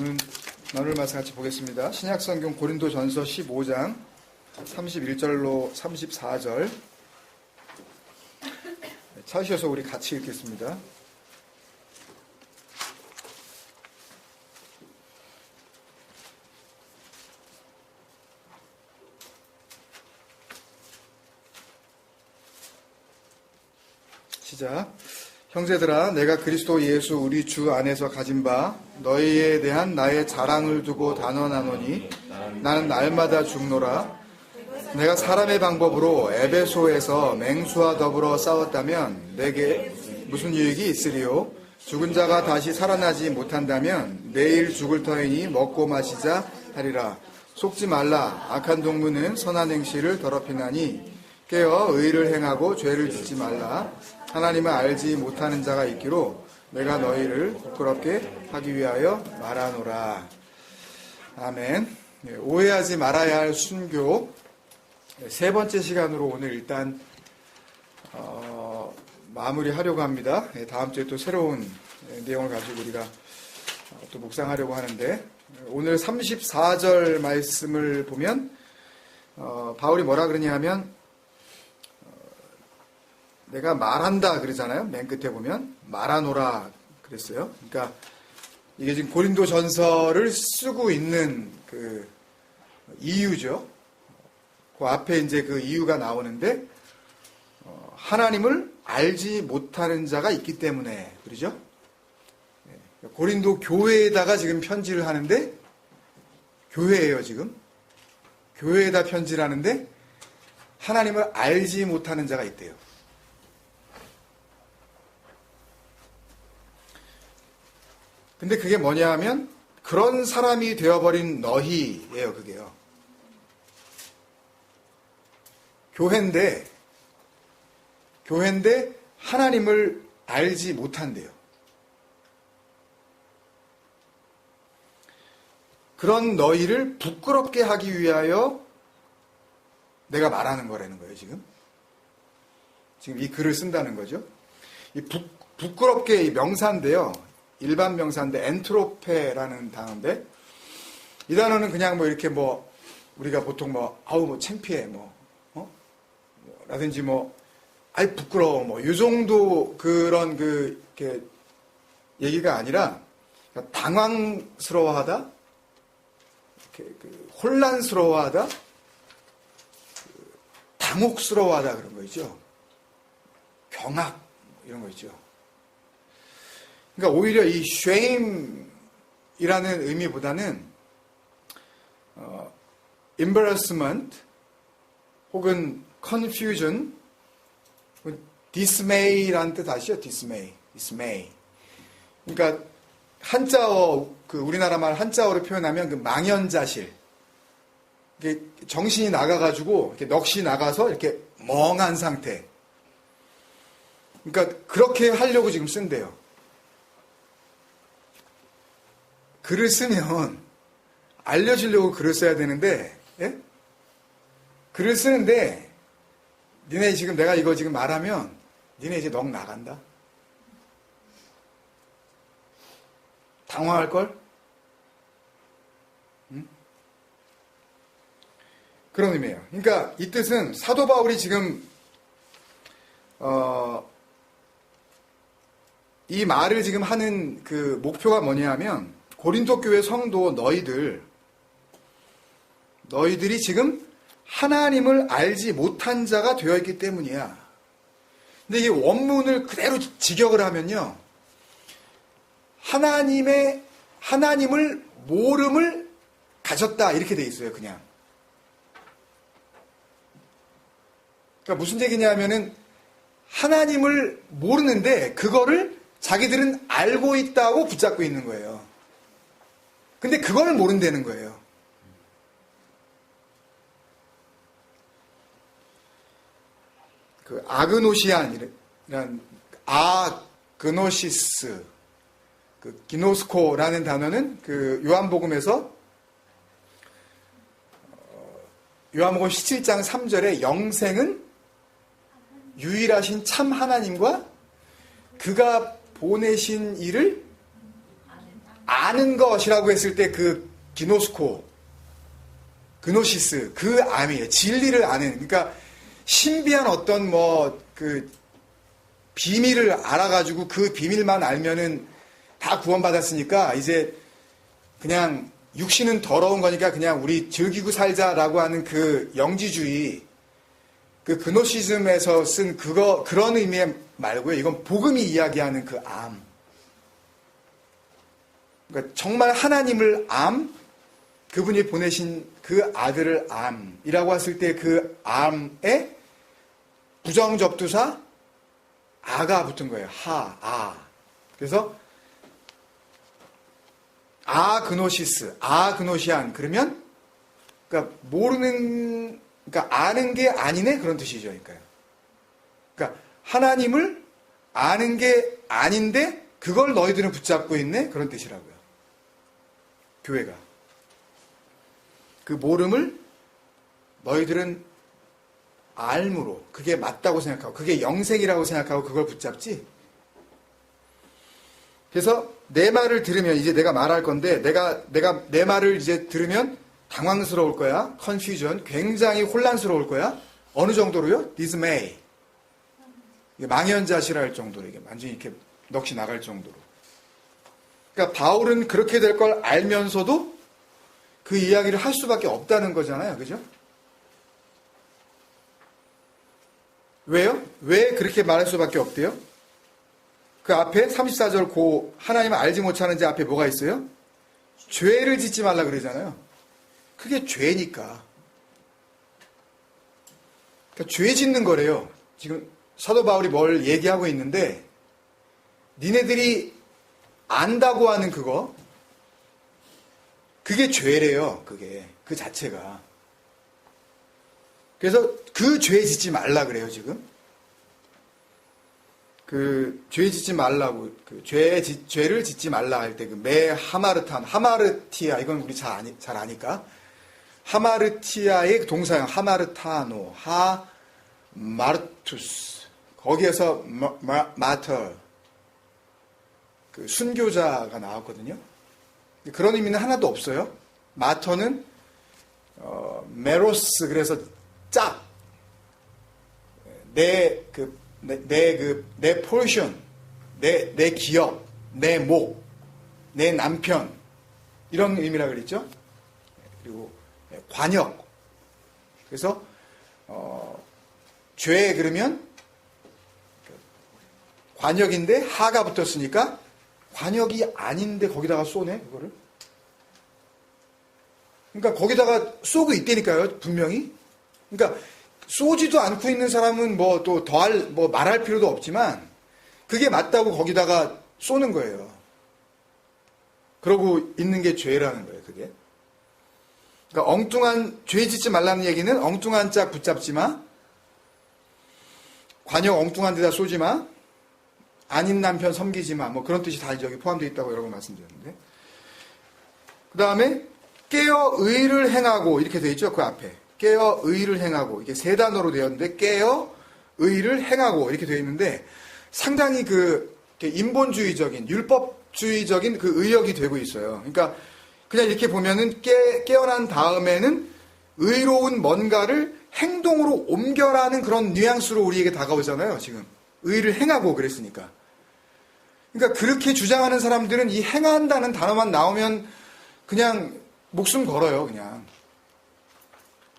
오늘 나눌 말씀 같이 보겠습니다. 신약성경 고린도전서 15장 31절로 34절 찾으셔서 우리 같이 읽겠습니다. 시작. 형제들아, 내가 그리스도 예수 우리 주 안에서 가진 바 너희에 대한 나의 자랑을 두고 단언하노니 나는 날마다 죽노라. 내가 사람의 방법으로 에베소에서 맹수와 더불어 싸웠다면 내게 무슨 유익이 있으리요? 죽은 자가 다시 살아나지 못한다면 내일 죽을 터이니 먹고 마시자 하리라. 속지 말라. 악한 동무는 선한 행실을 더럽히나니 깨어 의를 행하고 죄를 짓지 말라. 하나님을 알지 못하는 자가 있기로 내가 너희를 부끄럽게 하기 위하여 말하노라. 아멘. 오해하지 말아야 할 순교 세 번째 시간으로 오늘 일단 마무리하려고 합니다. 다음 주에 또 새로운 내용을 가지고 우리가 또 묵상하려고 하는데, 오늘 34절 말씀을 보면 바울이 뭐라 그러냐 하면 내가 말한다 그러잖아요. 맨 끝에 보면 말하노라 그랬어요. 그러니까 이게 지금 고린도 전서를 쓰고 있는 그 이유죠. 그 앞에 이제 그 이유가 나오는데 하나님을 알지 못하는 자가 있기 때문에 그러죠. 고린도 교회에다가 지금 편지를 하는데, 교회예요 지금. 교회에다 편지를 하는데 하나님을 알지 못하는 자가 있대요. 근데 그게 뭐냐 하면 그런 사람이 되어버린 너희예요. 그게요. 교회인데 하나님을 알지 못한대요. 그런 너희를 부끄럽게 하기 위하여 내가 말하는 거라는 거예요. 지금 이 글을 쓴다는 거죠. 이 부끄럽게 이 명사인데요. 일반 명사인데 엔트로페라는 단어인데, 이 단어는 그냥 뭐 이렇게 뭐 우리가 보통 뭐 아우 뭐 창피해 라든지 뭐 아이 부끄러워 뭐 이 정도 그런 이렇게 얘기가 아니라 당황스러워하다, 혼란스러워하다, 당혹스러워하다 그런 거 있죠. 경악 이런 거 있죠. 그러니까 오히려 이 shame이라는 의미보다는 embarrassment 혹은 confusion, dismay라는 뜻 아시죠? dismay. 그러니까 한자어, 우리나라 말 한자어로 표현하면 그 망연자실. 이게 정신이 나가가지고 이렇게 넋이 나가서 이렇게 멍한 상태. 그러니까 그렇게 하려고 지금 쓴대요. 글을 쓰면 알려주려고 글을 써야 되는데, 예? 글을 쓰는데 니네 지금 내가 이거 지금 말하면 니네 이제 넋 나간다. 당황할걸? 응? 그런 의미예요. 그러니까 이 뜻은 사도 바울이 지금 이 말을 지금 하는 그 목표가 뭐냐 하면, 고린도 교회 성도 너희들이 지금 하나님을 알지 못한 자가 되어 있기 때문이야. 근데 이 원문을 그대로 직역을 하면요, 하나님을 모름을 가졌다 이렇게 돼 있어요. 그냥. 그러니까 무슨 얘기냐 하면은 하나님을 모르는데 그거를 자기들은 알고 있다고 붙잡고 있는 거예요. 근데 그걸 모른다는 거예요. 그 아그노시안이란 아그노시스, 그 기노스코라는 단어는 그 요한복음에서 요한복음 17장 3절에 영생은 유일하신 참 하나님과 그가 보내신 이를 아는 것이라고 했을 때 그 기노스코, 그노시스, 그 암이에요. 진리를 아는. 그러니까 신비한 어떤 그 비밀을 알아가지고 그 비밀만 알면은 다 구원받았으니까 이제 그냥 육신은 더러운 거니까 그냥 우리 즐기고 살자라고 하는 그 영지주의, 그 그노시즘에서 쓴 그런 의미의 말고요. 이건 복음이 이야기하는 그 암. 그러니까 정말 하나님을 그분이 보내신 그 아들을 암이라고 했을 때 그 암에 부정접두사 아가 붙은 거예요. 그래서 그노시스, 그노시안. 그러면, 그러니까 그러니까 아는 게 아니네? 그런 뜻이죠. 그러니까 하나님을 아는 게 아닌데 그걸 너희들은 붙잡고 있네? 그런 뜻이라고요. 교회가. 그 모름을 너희들은 알므로, 그게 맞다고 생각하고, 그게 영생이라고 생각하고 그걸 붙잡지? 그래서 내 말을 들으면, 이제 내가 말할 건데, 내가 내 말을 이제 들으면 당황스러울 거야. confusion. 굉장히 혼란스러울 거야. 어느 정도로요? dismay. 망연자실할 정도로, 이게 완전히 이렇게 넋이 나갈 정도로. 그러니까 바울은 그렇게 될 걸 알면서도 그 이야기를 할 수밖에 없다는 거잖아요. 그죠? 왜요? 왜 그렇게 말할 수밖에 없대요? 그 앞에 34절 고 하나님을 알지 못하는 자 앞에 뭐가 있어요? 죄를 짓지 말라 그러잖아요. 그게 죄니까. 그러니까 죄 짓는 거래요. 지금 사도 바울이 뭘 얘기하고 있는데 니네들이 안다고 하는 그게 죄래요. 그 자체가. 그래서 그 죄 짓지 말라 그래요, 지금. 그 죄 짓지 말라고, 죄를 짓지 말라 할 때 하마르티아, 이건 우리 잘 아니까. 하마르티아의 동사형, 하마르타노, 마르투스. 거기에서 마터, 그 순교자가 나왔거든요. 그런 의미는 하나도 없어요. 마터는, 메로스, 그래서 짝, 내 포지션, 내 기업, 내 목, 내 남편, 이런 의미라 그랬죠. 그리고 관역. 그래서 죄 그러면 관역인데 하가 붙었으니까 관역이 아닌데 거기다가 쏘네 그거를. 그러니까 거기다가 쏘고 있다니까요, 분명히. 그러니까 쏘지도 않고 있는 사람은 또 말할 필요도 없지만 그게 맞다고 거기다가 쏘는 거예요. 그러고 있는 게 죄라는 거예요, 그게. 그러니까 엉뚱한, 죄 짓지 말라는 얘기는 엉뚱한 짝 붙잡지 마. 관역 엉뚱한 데다 쏘지 마. 아닌 남편 섬기지 마. 그런 뜻이 다 여기 포함되어 있다고 여러 번 말씀드렸는데. 그 다음에 깨어 의를 행하고 이렇게 되어 있죠, 그 앞에. 깨어 의를 행하고, 이게 세 단어로 되었는데 깨어 의를 행하고 이렇게 되어 있는데 상당히 인본주의적인, 율법주의적인 그 의역이 되고 있어요. 그러니까 그냥 이렇게 보면은 깨어난 다음에는 의로운 뭔가를 행동으로 옮겨라는 그런 뉘앙스로 우리에게 다가오잖아요, 지금. 의를 행하고 그랬으니까. 그러니까 그렇게 주장하는 사람들은 이 행한다는 단어만 나오면 그냥 목숨 걸어요, 그냥.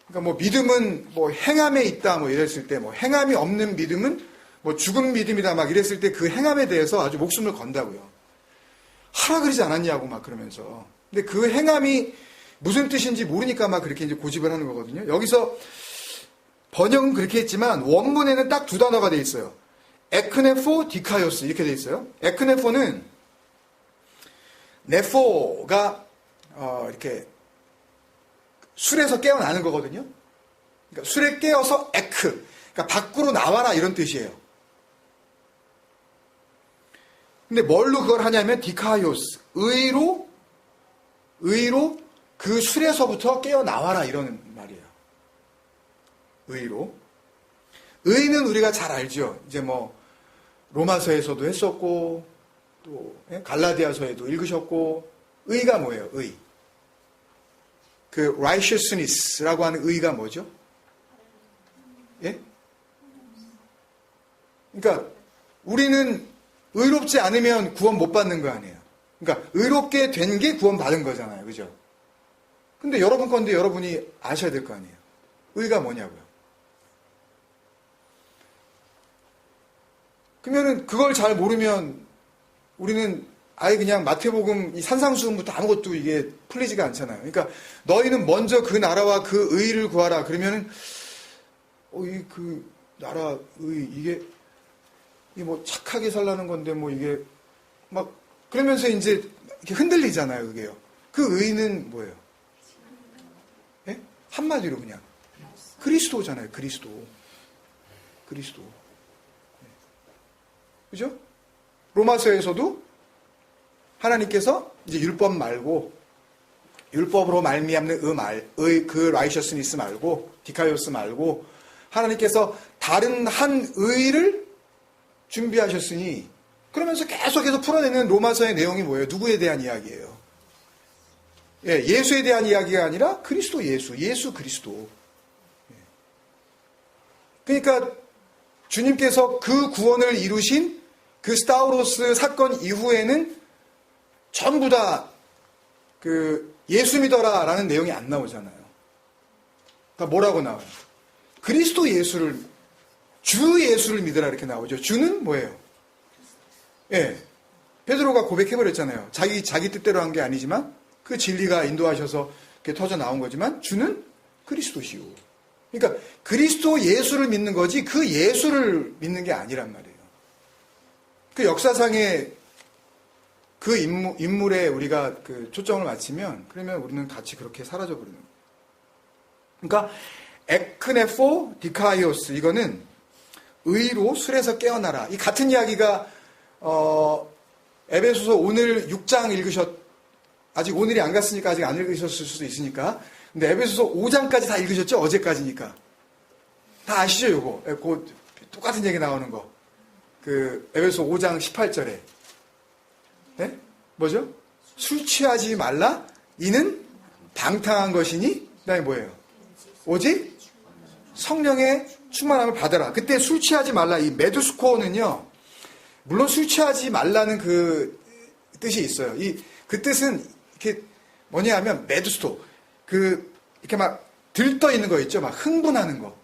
그러니까 믿음은 행함에 있다 이랬을 때 행함이 없는 믿음은 죽은 믿음이다 이랬을 때 그 행함에 대해서 아주 목숨을 건다고요. 하라 그러지 않았냐고 그러면서. 근데 그 행함이 무슨 뜻인지 모르니까 그렇게 이제 고집을 하는 거거든요. 여기서 번역은 그렇게 했지만 원문에는 딱 두 단어가 돼 있어요. 에크네포 디카요스 이렇게 돼 있어요. 에크네포는 네포가 이렇게 술에서 깨어나는 거거든요. 그러니까 술에 깨어서 에크, 그러니까 밖으로 나와라 이런 뜻이에요. 근데 뭘로 그걸 하냐면 디카요스, 의로 그 술에서부터 깨어나와라 이런 말이에요. 의로. 의는 우리가 잘 알죠. 이제 로마서에서도 했었고 또 갈라디아서에도 읽으셨고 의가 뭐예요? 의. 그 righteousness라고 하는 의가 뭐죠? 예? 그러니까 우리는 의롭지 않으면 구원 못 받는 거 아니에요. 그러니까 의롭게 된 게 구원 받은 거잖아요. 그죠? 근데 여러분 건데 여러분이 아셔야 될 거 아니에요. 의가 뭐냐고요. 그러면은 그걸 잘 모르면 우리는 아예 그냥 마태복음 이 산상수훈부터 아무것도 이게 풀리지가 않잖아요. 그러니까 너희는 먼저 그 나라와 그 의를 구하라. 그러면은 이 그 나라 의 이게 뭐 착하게 살라는 건데 뭐 이게 막 그러면서 이제 이렇게 흔들리잖아요. 그게요. 그 의는 뭐예요? 예? 한마디로 그냥 그리스도잖아요. 그리스도. 그죠? 로마서에서도 하나님께서 이제 율법 말고 율법으로 말미암는 그 라이셔스니스 말고 디카이오스 말고 하나님께서 다른 한 의를 준비하셨으니 그러면서 계속해서 풀어내는 로마서의 내용이 뭐예요? 누구에 대한 이야기예요? 예, 예수에 대한 이야기가 아니라 그리스도 예수 그리스도. 그러니까 주님께서 그 구원을 이루신 그 스타우로스 사건 이후에는 전부 다 그 예수 믿어라 라는 내용이 안 나오잖아요. 그러니까 뭐라고 나와요? 그리스도 예수를, 주 예수를 믿으라 이렇게 나오죠. 주는 뭐예요? 예. 베드로가 고백해버렸잖아요. 자기 뜻대로 한 게 아니지만 그 진리가 인도하셔서 이렇게 터져 나온 거지만 주는 그리스도시오. 그러니까 그리스도 예수를 믿는 거지 그 예수를 믿는 게 아니란 말이에요. 그 역사상의 그 인물에 우리가 그 초점을 맞추면 그러면 우리는 같이 그렇게 사라져 버리는 거예요. 그러니까 에크네포 디카이오스 이거는 의로 술에서 깨어나라. 이 같은 이야기가 에베소서 오늘 6장 아직 오늘이 안 갔으니까 아직 안 읽으셨을 수도 있으니까. 근데 에베소서 5장까지 다 읽으셨죠? 어제까지니까. 다 아시죠, 요거? 그 똑같은 얘기 나오는 거. 그 에베소서 5장 18절에. 네? 뭐죠? 술 취하지 말라? 이는 방탕한 것이니? 그다음에 뭐예요? 오직 성령의 충만함을 받아라. 그때 술 취하지 말라. 이 메두스코어는요. 물론 술 취하지 말라는 그 뜻이 있어요. 그 뜻은 이렇게 뭐냐 하면 메두스토. 이렇게 막 들떠 있는 거 있죠? 막 흥분하는 거.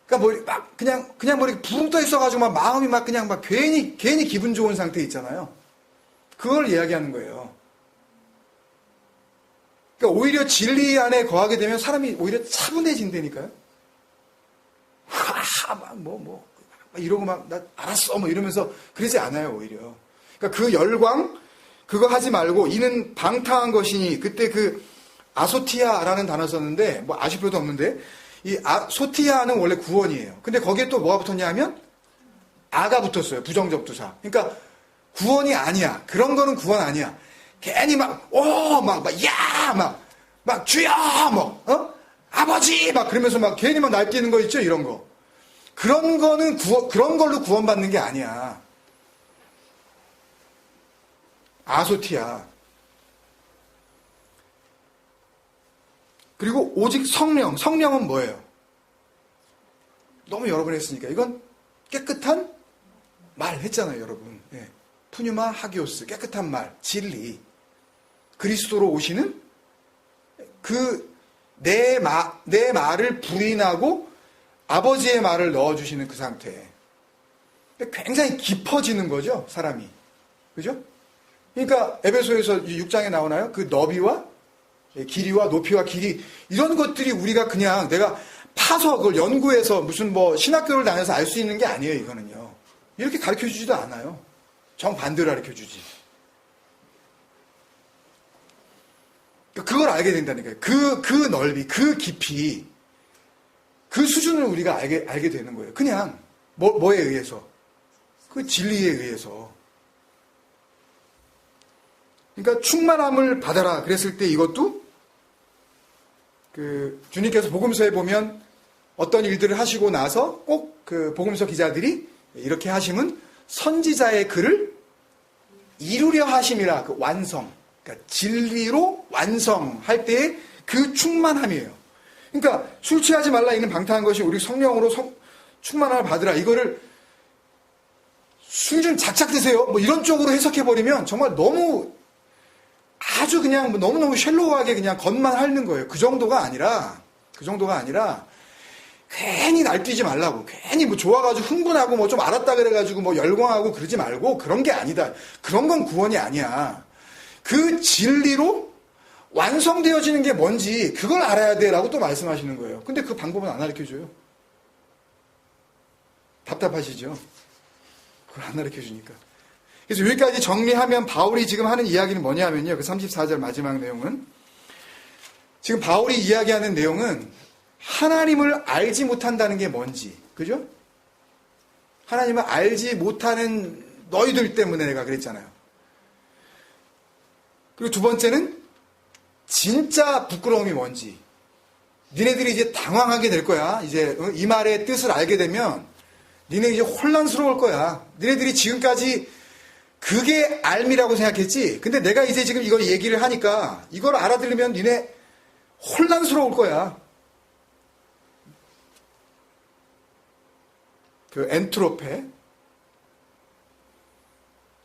그러니까 그냥 뭐 이렇게 붕 떠 있어가지고 막 마음이 막 그냥 막 괜히 기분 좋은 상태 있잖아요. 그걸 이야기하는 거예요. 그러니까 오히려 진리 안에 거하게 되면 사람이 오히려 차분해진다니까요. 이러고 막 나 알았어 뭐 이러면서 그러지 않아요 오히려. 그러니까 그 열광 그거 하지 말고 이는 방탕한 것이니 그때 그 아소티아라는 단어 썼는데 뭐 아실 필요도 없는데 이 소티아는 원래 구원이에요. 근데 거기에 또 뭐가 붙었냐 하면 아가 붙었어요. 부정적 두사. 그러니까 구원이 아니야. 그런 거는 구원 아니야. 괜히 막 주여 아버지 막 그러면서 막 괜히 막 날뛰는 거 있죠 이런 거. 그런 거는 그런 걸로 구원받는 게 아니야. 아소티아. 그리고 오직 성령은 뭐예요? 너무 여러 번 했으니까 이건 깨끗한 말 했잖아요 여러분. 예. 푸뉴마 하기오스 깨끗한 말 진리 그리스도로 오시는 내 말을 부인하고 아버지의 말을 넣어주시는 그 상태. 굉장히 깊어지는 거죠 사람이. 그죠? 그러니까 에베소에서 6장에 나오나요? 그 너비와 길이와 높이와 길이 이런 것들이 우리가 그냥 내가 파서 그걸 연구해서 무슨 뭐 신학교를 다녀서 알 수 있는 게 아니에요. 이거는요. 이렇게 가르쳐주지도 않아요. 정반대로 가르쳐주지. 그걸 알게 된다니까요. 그 넓이, 그 깊이, 그 수준을 우리가 알게 되는 거예요. 그냥 뭐에 의해서? 그 진리에 의해서. 그러니까 충만함을 받아라 그랬을 때 이것도 주님께서 복음서에 보면 어떤 일들을 하시고 나서 꼭 그 복음서 기자들이 이렇게 하시면 선지자의 글을 이루려 하심이라, 그 완성. 그러니까 진리로 완성할 때의 그 충만함이에요. 그러니까 술 취하지 말라 있는 방탕한 것이 우리 성령으로 충만함을 받으라. 이거를 술 좀 작작 드세요. 뭐 이런 쪽으로 해석해버리면 정말 너무 아주 그냥 너무너무 셜로우하게 그냥 겉만 핥는 거예요. 그 정도가 아니라 괜히 날뛰지 말라고. 괜히 뭐 좋아가지고 흥분하고 뭐 좀 알았다 그래가지고 뭐 열광하고 그러지 말고 그런 게 아니다. 그런 건 구원이 아니야. 그 진리로 완성되어지는 게 뭔지 그걸 알아야 돼라고 또 말씀하시는 거예요. 근데 그 방법은 안 가르쳐줘요. 답답하시죠? 그걸 안 가르쳐주니까. 그래서 여기까지 정리하면 바울이 지금 하는 이야기는 뭐냐면요. 그 34절 마지막 내용은 지금 바울이 이야기하는 내용은 하나님을 알지 못한다는 게 뭔지, 그죠? 하나님을 알지 못하는 너희들 때문에 내가 그랬잖아요. 그리고 두 번째는 진짜 부끄러움이 뭔지. 니네들이 이제 당황하게 될 거야. 이제 이 말의 뜻을 알게 되면 니네 이제 혼란스러울 거야. 니네들이 지금까지 그게 알미라고 생각했지. 근데 내가 이제 지금 이걸 얘기를 하니까 이걸 알아들으면 니네 혼란스러울 거야. 그 엔트로페.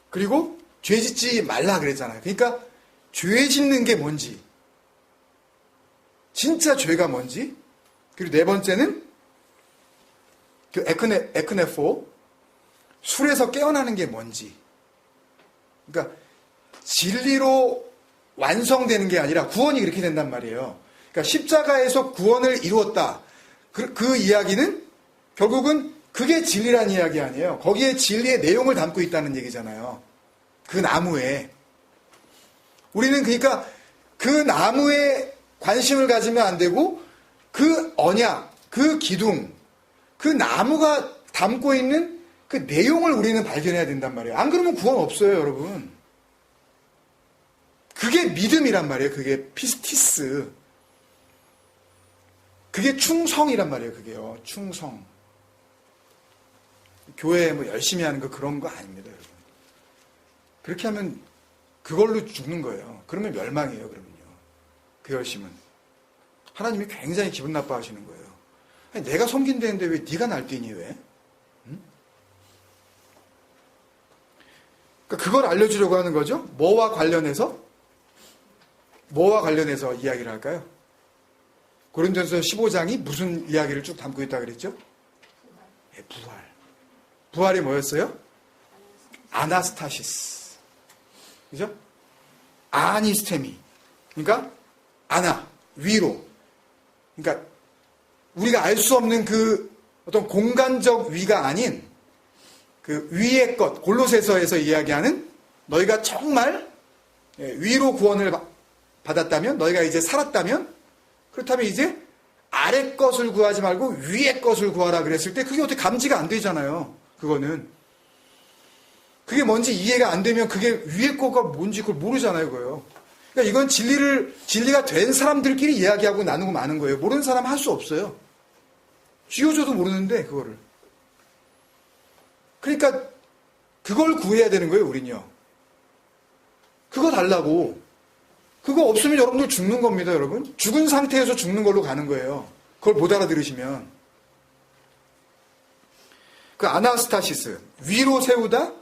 그리고 죄 짓지 말라 그랬잖아요. 그러니까 죄 짓는 게 뭔지. 진짜 죄가 뭔지. 그리고 네 번째는 그 에크네포. 술에서 깨어나는 게 뭔지. 그러니까 진리로 완성되는 게 아니라 구원이 그렇게 된단 말이에요. 그러니까 십자가에서 구원을 이루었다. 그 이야기는 결국은 그게 진리란 이야기 아니에요. 거기에 진리의 내용을 담고 있다는 얘기잖아요. 그 나무에. 우리는 그러니까 그 나무에 관심을 가지면 안 되고 그 언약, 그 기둥, 그 나무가 담고 있는 그 내용을 우리는 발견해야 된단 말이에요. 안 그러면 구원 없어요, 여러분. 그게 믿음이란 말이에요. 그게 피스티스. 그게 충성이란 말이에요. 그게요. 충성. 교회 뭐 열심히 하는 거 그런 거 아닙니다, 여러분. 그렇게 하면 그걸로 죽는 거예요. 그러면 멸망이에요, 그러면요. 그 열심은. 하나님이 굉장히 기분 나빠하시는 거예요. 아니, 내가 섬긴다는데 왜 네가 날뛰니 왜? 응? 그러니까 그걸 알려주려고 하는 거죠. 뭐와 관련해서 이야기를 할까요? 고린도전서 15장이 무슨 이야기를 쭉 담고 있다고 그랬죠? 네, 부활. 부활이 뭐였어요? 아나스타시스. 그죠? 아니스테미. 그러니까 아나, 위로. 그러니까 우리가 알 수 없는 그 어떤 공간적 위가 아닌 그 위의 것, 골로새서에서 이야기하는 너희가 정말 위로 구원을 받았다면, 너희가 이제 살았다면, 그렇다면 이제 아래 것을 구하지 말고 위의 것을 구하라 그랬을 때 그게 어떻게 감지가 안 되잖아요. 그거는. 그게 뭔지 이해가 안 되면 그게 위의 거가 뭔지 그걸 모르잖아요, 그거요. 그러니까 이건 진리가 된 사람들끼리 이야기하고 나누고 마는 거예요. 모르는 사람 할 수 없어요. 쥐어줘도 모르는데, 그거를. 그러니까 그걸 구해야 되는 거예요, 우린요. 그거 달라고. 그거 없으면 여러분들 죽는 겁니다, 여러분. 죽은 상태에서 죽는 걸로 가는 거예요. 그걸 못 알아들으시면. 그 아나스타시스, 위로 세우다,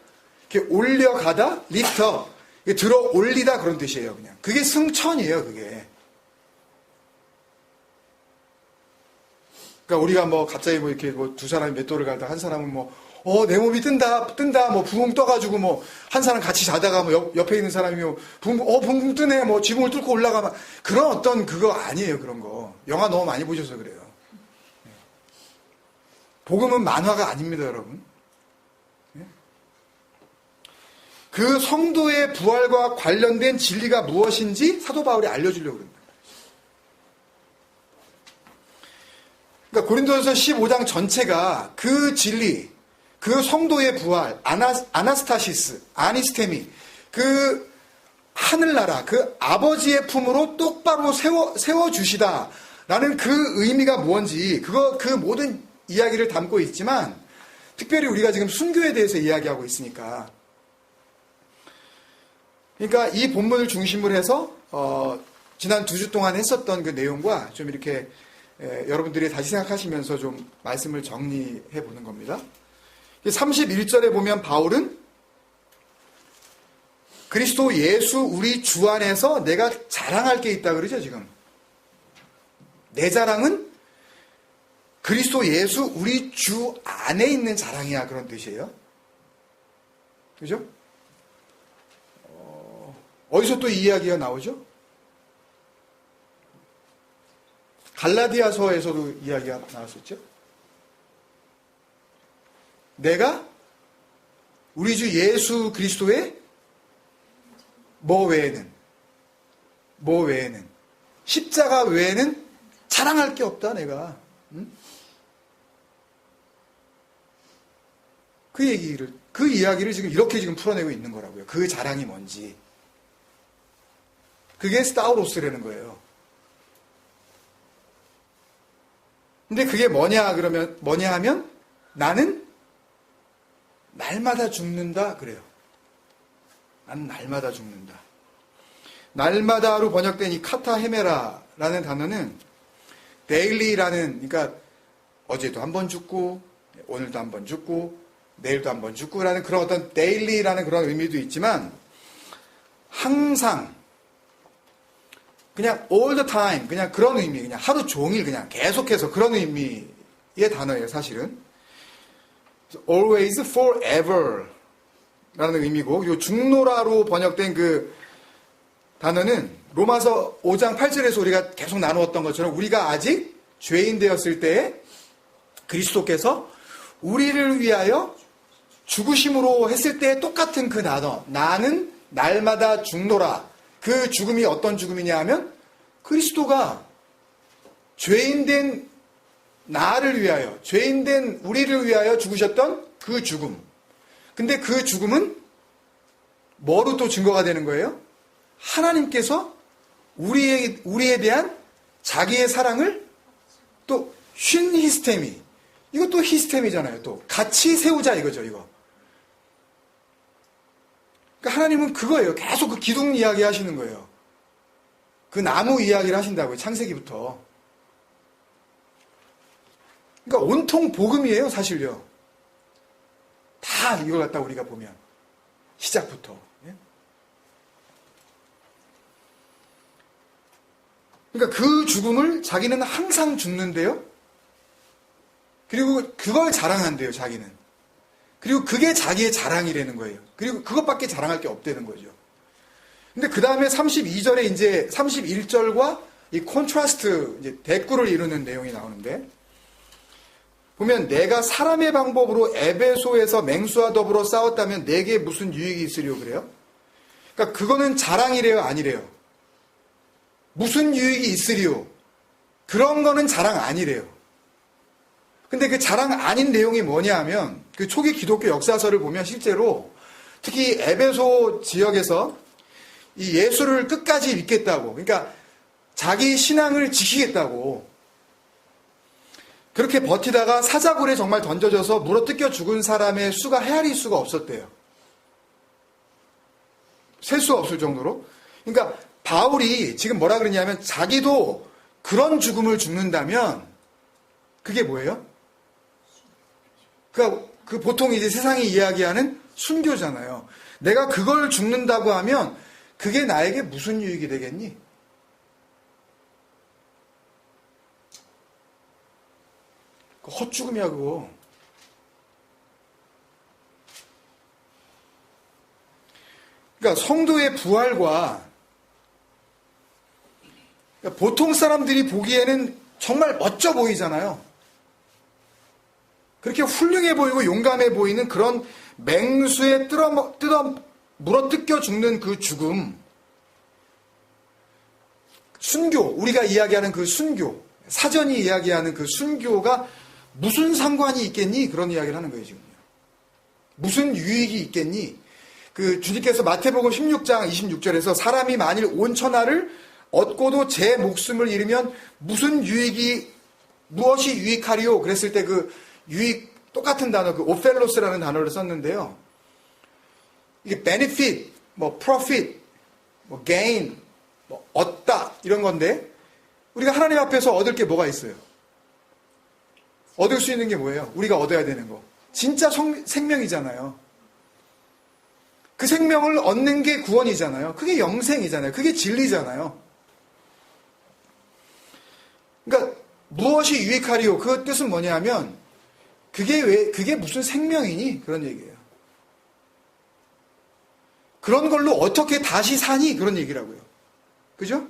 이렇게 올려가다, 리터, 들어 올리다 그런 뜻이에요, 그냥. 그게 승천이에요, 그게. 그러니까 우리가 뭐 갑자기 뭐 이렇게 뭐 두 사람이 맷돌을 갈다 한 사람은 뭐 내 몸이 뜬다 뭐 붕붕 떠가지고 뭐 한 사람 같이 자다가 뭐 옆에 있는 사람이 뭐 붕붕 뜨네 뭐 지붕을 뚫고 올라가면 그런 어떤 그거 아니에요, 그런 거. 영화 너무 많이 보셔서 그래요. 복음은 만화가 아닙니다, 여러분. 그 성도의 부활과 관련된 진리가 무엇인지 사도 바울이 알려주려고 그럽니다. 그러니까 고린도전서 15장 전체가 그 진리, 그 성도의 부활, 아나스타시스, 아니스테미, 그 하늘나라, 그 아버지의 품으로 똑바로 세워주시다라는 그 의미가 뭔지, 그 모든 이야기를 담고 있지만, 특별히 우리가 지금 순교에 대해서 이야기하고 있으니까, 그러니까 이 본문을 중심으로 해서 지난 2주 동안 했었던 그 내용과 좀 이렇게 여러분들이 다시 생각하시면서 좀 말씀을 정리해 보는 겁니다. 31절에 보면 바울은 그리스도 예수 우리 주 안에서 내가 자랑할 게 있다 그러죠, 지금. 내 자랑은 그리스도 예수 우리 주 안에 있는 자랑이야, 그런 뜻이에요. 그죠? 어디서 또 이 이야기가 나오죠? 갈라디아서에서도 이야기가 나왔었죠. 내가 우리 주 예수 그리스도의 뭐 외에는 십자가 외에는 자랑할 게 없다, 내가. 응? 그 이야기를 지금 이렇게 지금 풀어내고 있는 거라고요. 그 자랑이 뭔지. 그게 스타우로스라는 거예요. 근데 그게 뭐냐 하면 나는 날마다 죽는다 그래요. 나는 날마다 죽는다. 날마다로 번역된 이 카타헤메라라는 단어는 데일리라는, 그러니까 어제도 한 번 죽고 오늘도 한 번 죽고 내일도 한 번 죽고라는 그런 어떤 데일리라는 그런 의미도 있지만 항상 그냥 all the time 그냥 그런 의미, 그냥 하루 종일 그냥 계속해서 그런 의미의 단어예요, 사실은. always, forever 라는 의미고, 요 중노라로 번역된 그 단어는 로마서 5장 8절에서 우리가 계속 나누었던 것처럼 우리가 아직 죄인 되었을 때에 그리스도께서 우리를 위하여 죽으심으로 했을 때 똑같은 그 단어, 나는 날마다 죽노라. 그 죽음이 어떤 죽음이냐 하면 그리스도가 죄인된 나를 위하여, 죄인된 우리를 위하여 죽으셨던 그 죽음. 근데 그 죽음은 뭐로 또 증거가 되는 거예요? 하나님께서 우리에 대한 자기의 사랑을 또 쉰히스테미, 이것도 히스테미잖아요. 또 같이 세우자 이거죠, 이거. 그러니까 하나님은 그거예요. 계속 그 기둥 이야기 하시는 거예요. 그 나무 이야기를 하신다고요, 창세기부터. 그러니까 온통 복음이에요, 사실요. 다 이걸 갖다 우리가 보면 시작부터. 그러니까 그 죽음을 자기는 항상 죽는데요. 그리고 그걸 자랑한대요, 자기는. 그리고 그게 자기의 자랑이라는 거예요. 그리고 그것밖에 자랑할 게 없다는 거죠. 근데 그 다음에 32절에 이제 31절과 이 콘트라스트, 이제 대꾸를 이루는 내용이 나오는데, 보면 내가 사람의 방법으로 에베소에서 맹수와 더불어 싸웠다면 내게 무슨 유익이 있으리요, 그래요? 그러니까 그거는 자랑이래요, 아니래요? 무슨 유익이 있으리요? 그런 거는 자랑 아니래요. 근데 그 자랑 아닌 내용이 뭐냐 하면, 그 초기 기독교 역사서를 보면 실제로 특히 에베소 지역에서 이 예수를 끝까지 믿겠다고, 그러니까 자기 신앙을 지키겠다고 그렇게 버티다가 사자굴에 정말 던져져서 물어뜯겨 죽은 사람의 수가 헤아릴 수가 없었대요. 셀 수 없을 정도로. 그러니까 바울이 지금 뭐라 그러냐면 자기도 그런 죽음을 죽는다면 그게 뭐예요? 그 보통 이제 세상이 이야기하는 순교잖아요. 내가 그걸 죽는다고 하면 그게 나에게 무슨 유익이 되겠니? 헛죽음이야, 그거. 그러니까 성도의 부활과, 그러니까 보통 사람들이 보기에는 정말 멋져 보이잖아요. 그렇게 훌륭해 보이고 용감해 보이는 그런 맹수에 물어뜯겨 죽는 그 죽음, 순교, 우리가 이야기하는 그 순교, 사전이 이야기하는 그 순교가 무슨 상관이 있겠니? 그런 이야기를 하는 거예요, 지금요. 무슨 유익이 있겠니? 그 주님께서 마태복음 16장 26절에서 사람이 만일 온 천하를 얻고도 제 목숨을 잃으면 무엇이 유익하리요? 그랬을 때 그 유익, 똑같은 단어, 그 오펠로스라는 단어를 썼는데요. 이게 benefit, profit, 뭐 gain, 뭐 얻다 이런 건데 우리가 하나님 앞에서 얻을 게 뭐가 있어요? 얻을 수 있는 게 뭐예요? 우리가 얻어야 되는 거. 진짜 생명이잖아요. 그 생명을 얻는 게 구원이잖아요. 그게 영생이잖아요. 그게 진리잖아요. 그러니까 무엇이 유익하리요? 그 뜻은 뭐냐면 그게 무슨 생명이니? 그런 얘기예요. 그런 걸로 어떻게 다시 사니? 그런 얘기라고요. 그죠?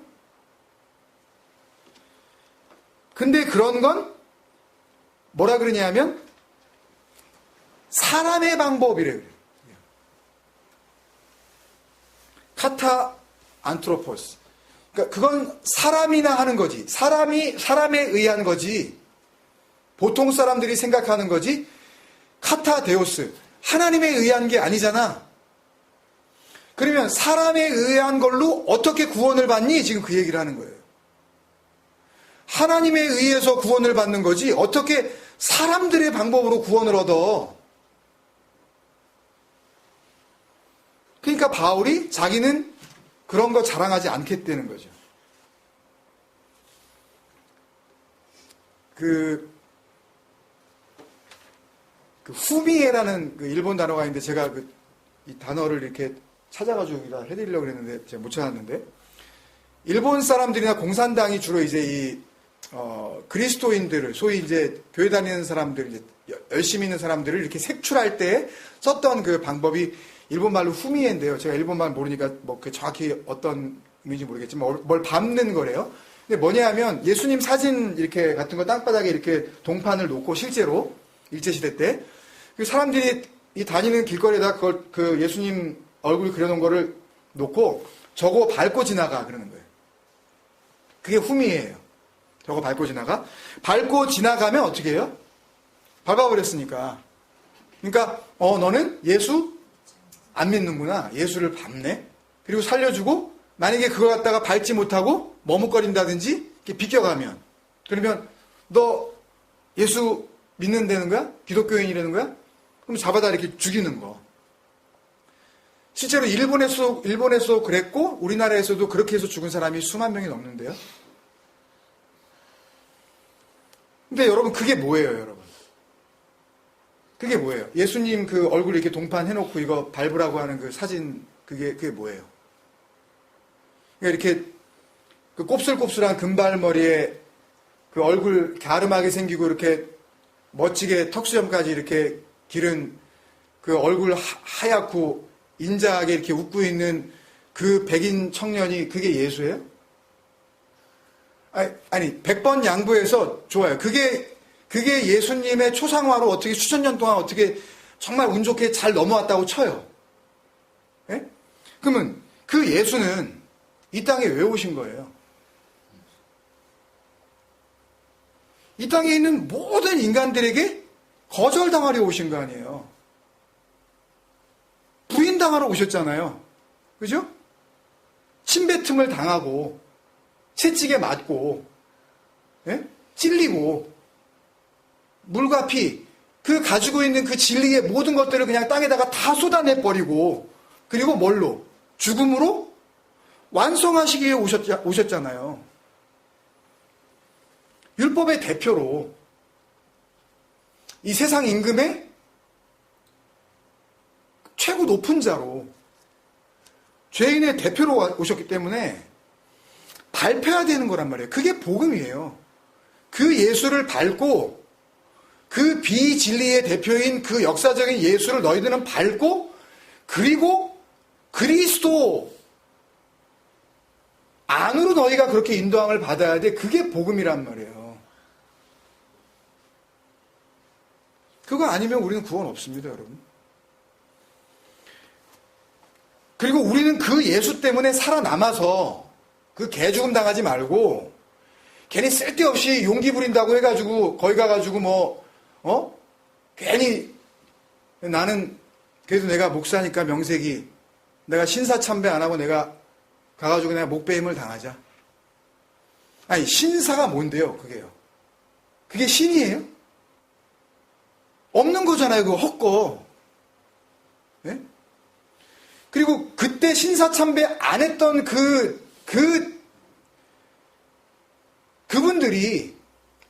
근데 그런 건 뭐라 그러냐면 사람의 방법이래요. 카타 안트로포스. 그러니까 그건 사람이나 하는 거지. 사람에 의한 거지. 보통 사람들이 생각하는 거지. 카타 데오스. 하나님에 의한 게 아니잖아. 그러면 사람에 의한 걸로 어떻게 구원을 받니? 지금 그 얘기를 하는 거예요. 하나님에 의해서 구원을 받는 거지 어떻게 사람들의 방법으로 구원을 얻어. 그러니까 바울이 자기는 그런 거 자랑하지 않겠다는 거죠. 그 후미에라는 그 일본 단어가 있는데 제가 이 단어를 이렇게 찾아가지고 해드리려고 그랬는데 제가 못 찾았는데 일본 사람들이나 공산당이 주로 이제 그리스도인들을 소위 이제 교회 다니는 사람들 이제 열심히 있는 사람들을 이렇게 색출할 때 썼던 그 방법이 일본 말로 후미에인데요. 제가 일본 말 모르니까 뭐 그 정확히 어떤 의미인지 모르겠지만 뭘 밟는 거래요. 근데 뭐냐 하면 예수님 사진 이렇게 같은 거 땅바닥에 이렇게 동판을 놓고 실제로 일제시대 때 그 사람들이 이 다니는 길거리에다 그걸 그 예수님 얼굴 그려놓은 거를 놓고 저거 밟고 지나가 그러는 거예요. 그게 후미예요. 저거 밟고 지나가. 밟고 지나가면 어떻게 해요? 밟아버렸으니까. 그러니까 너는 예수 안 믿는구나. 예수를 밟네. 그리고 살려주고 만약에 그걸 갖다가 밟지 못하고 머뭇거린다든지 이렇게 비껴가면 그러면 너 예수 믿는다는 거야? 기독교인이라는 거야? 그럼 잡아다 이렇게 죽이는 거. 실제로 일본에서 그랬고 우리나라에서도 그렇게 해서 죽은 사람이 수만 명이 넘는데요. 근데 여러분 그게 뭐예요, 여러분? 그게 뭐예요? 예수님 그 얼굴 이렇게 동판 해놓고 이거 밟으라고 하는 그 사진 그게 뭐예요? 그러니까 이렇게 그 곱슬곱슬한 금발머리에 그 얼굴 갸름하게 생기고 이렇게 멋지게 턱수염까지 이렇게 기른 그 얼굴 하얗고 인자하게 이렇게 웃고 있는 그 백인 청년이 그게 예수예요? 아니 100번 양보해서 좋아요. 그게 예수님의 초상화로 어떻게 수천 년 동안 어떻게 정말 운 좋게 잘 넘어왔다고 쳐요. 예? 그러면 그 예수는 이 땅에 왜 오신 거예요? 이 땅에 있는 모든 인간들에게 거절당하려 오신 거 아니에요. 부인당하러 오셨잖아요. 그죠? 침뱉음을 당하고 채찍에 맞고 예? 찔리고 물과 피 그 가지고 있는 그 진리의 모든 것들을 그냥 땅에다가 다 쏟아내버리고 그리고 뭘로? 죽음으로 완성하시기 위해 오셨잖아요. 율법의 대표로 이 세상 임금의 최고 높은 자로 죄인의 대표로 오셨기 때문에 밟혀야 되는 거란 말이에요. 그게 복음이에요. 그 예수를 밟고 그 비진리의 대표인 그 역사적인 예수를 너희들은 밟고 그리고 그리스도 안으로 너희가 그렇게 인도함을 받아야 돼. 그게 복음이란 말이에요. 그거 아니면 우리는 구원 없습니다, 여러분. 그리고 우리는 그 예수 때문에 살아남아서 그 개죽음 당하지 말고 괜히 쓸데없이 용기 부린다고 해가지고 거기 가가지고 괜히 나는 그래도 내가 목사니까 명색이 내가 신사참배 안 하고 내가 가가지고 내가 목배임을 당하자. 아니 신사가 뭔데요, 그게요? 그게 신이에요? 없는 거잖아요, 그거 헛거. 네? 그리고 그때 신사참배 안 했던 그분들이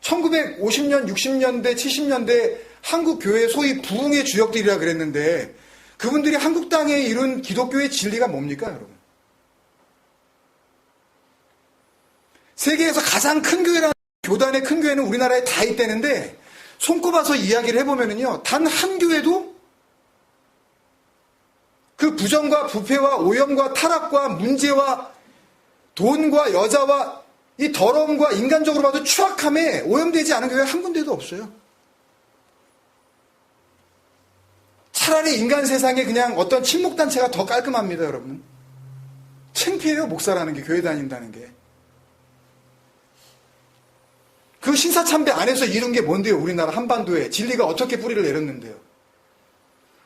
1950년, 60년대, 70년대 한국 교회 소위 부흥의 주역들이라 그랬는데 그분들이 한국 땅에 이룬 기독교의 진리가 뭡니까, 여러분? 세계에서 가장 큰 교회라는 교단의 큰 교회는 우리나라에 다 있다는데 손꼽아서 이야기를 해보면요, 단 한 교회도 그 부정과 부패와 오염과 타락과 문제와 돈과 여자와 이 더러움과 인간적으로 봐도 추악함에 오염되지 않은 교회 한 군데도 없어요. 차라리 인간 세상에 그냥 어떤 친목단체가 더 깔끔합니다, 여러분. 창피해요, 목사라는 게, 교회 다닌다는 게. 그 신사참배 안에서 이룬 게 뭔데요, 우리나라 한반도에. 진리가 어떻게 뿌리를 내렸는데요.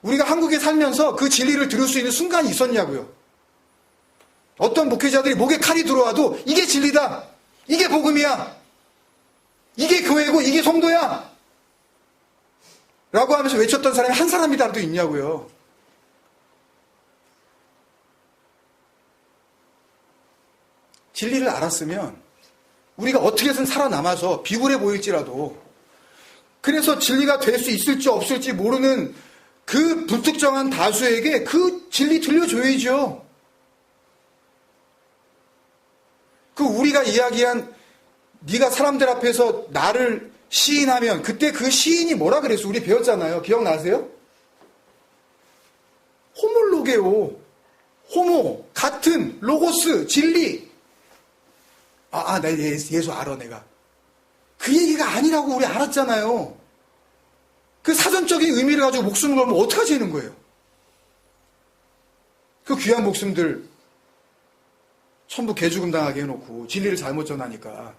우리가 한국에 살면서 그 진리를 들을 수 있는 순간이 있었냐고요. 어떤 목회자들이 목에 칼이 들어와도 이게 진리다, 이게 복음이야, 이게 교회고 이게 성도야 라고 하면서 외쳤던 사람이 한 사람이라도 있냐고요. 진리를 알았으면 우리가 어떻게든 살아남아서 비굴해 보일지라도, 그래서 진리가 될 수 있을지 없을지 모르는 그 불특정한 다수에게 그 진리 들려줘야죠. 그 우리가 이야기한 네가 사람들 앞에서 나를 시인하면, 그때 그 시인이 뭐라 그랬어? 우리 배웠잖아요. 기억나세요? 호몰로게오, 호모, 같은, 로고스, 진리. 나 예수 알아, 내가. 그 얘기가 아니라고 우리 알았잖아요. 그 사전적인 의미를 가지고 목숨을 걸면 어떡하지 하는 거예요? 그 귀한 목숨들 전부 개죽음 당하게 해놓고 진리를 잘못 전하니까.